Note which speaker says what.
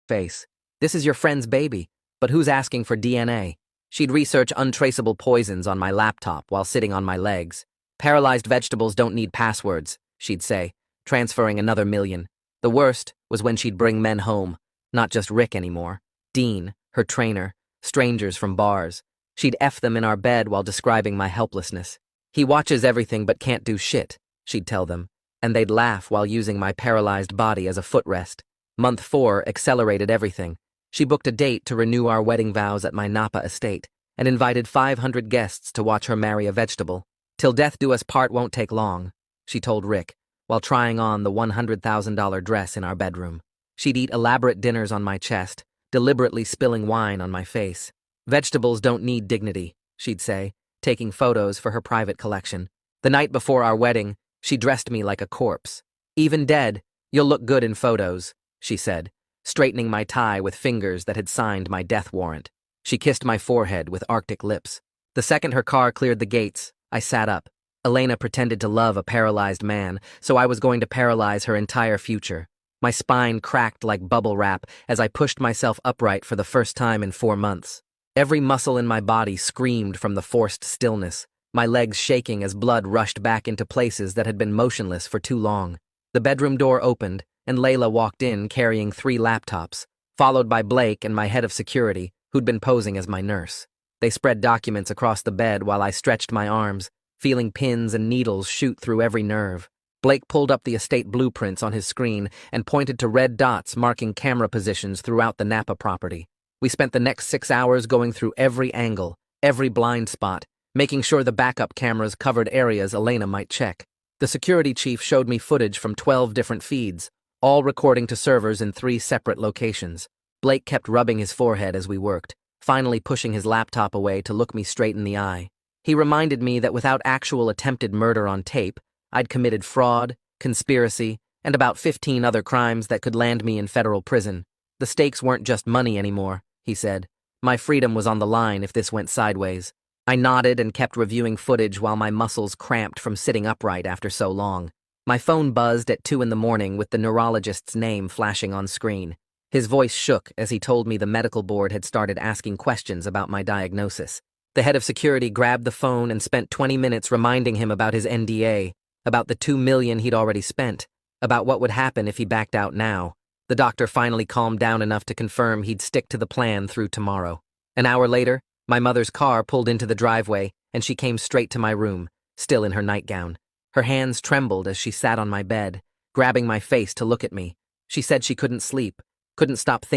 Speaker 1: face. This is your friend's baby, but who's asking for DNA? She'd research untraceable poisons on my laptop while sitting on my legs. Paralyzed vegetables don't need passwords, she'd say, transferring another million. The worst was when she'd bring men home, not just Rick anymore. Dean, her trainer, strangers from bars. She'd F them in our bed while describing my helplessness. He watches everything but can't do shit, she'd tell them, and they'd laugh while using my paralyzed body as a footrest. Month 4 accelerated everything. She booked a date to renew our wedding vows at my Napa estate and invited 500 guests to watch her marry a vegetable. Till death do us part won't take long, she told Rick, while trying on the $100,000 dress in our bedroom. She'd eat elaborate dinners on my chest, deliberately spilling wine on my face. Vegetables don't need dignity, she'd say, taking photos for her private collection. The night before our wedding, she dressed me like a corpse. Even dead, you'll look good in photos, she said, straightening my tie with fingers that had signed my death warrant. She kissed my forehead with Arctic lips. The second her car cleared the gates, I sat up. Elena pretended to love a paralyzed man, so I was going to paralyze her entire future. My spine cracked like bubble wrap as I pushed myself upright for the first time in 4 months. Every muscle in my body screamed from the forced stillness, my legs shaking as blood rushed back into places that had been motionless for too long. The bedroom door opened, and Layla walked in carrying 3 laptops, followed by Blake and my head of security, who'd been posing as my nurse. They spread documents across the bed while I stretched my arms, feeling pins and needles shoot through every nerve. Blake pulled up the estate blueprints on his screen and pointed to red dots marking camera positions throughout the Napa property. We spent the next 6 hours going through every angle, every blind spot, making sure the backup cameras covered areas Elena might check. The security chief showed me footage from 12 different feeds, all recording to servers in 3 separate locations. Blake kept rubbing his forehead as we worked, finally pushing his laptop away to look me straight in the eye. He reminded me that without actual attempted murder on tape, I'd committed fraud, conspiracy, and about 15 other crimes that could land me in federal prison. The stakes weren't just money anymore, he said. My freedom was on the line if this went sideways. I nodded and kept reviewing footage while my muscles cramped from sitting upright after so long. My phone buzzed at 2 in the morning with the neurologist's name flashing on screen. His voice shook as he told me the medical board had started asking questions about my diagnosis. The head of security grabbed the phone and spent 20 minutes reminding him about his NDA, about the $2 million he'd already spent, about what would happen if he backed out now. The doctor finally calmed down enough to confirm he'd stick to the plan through tomorrow. An hour later, my mother's car pulled into the driveway, and she came straight to my room, still in her nightgown. Her hands trembled as she sat on my bed, grabbing my face to look at me. She said she couldn't sleep, couldn't stop thinking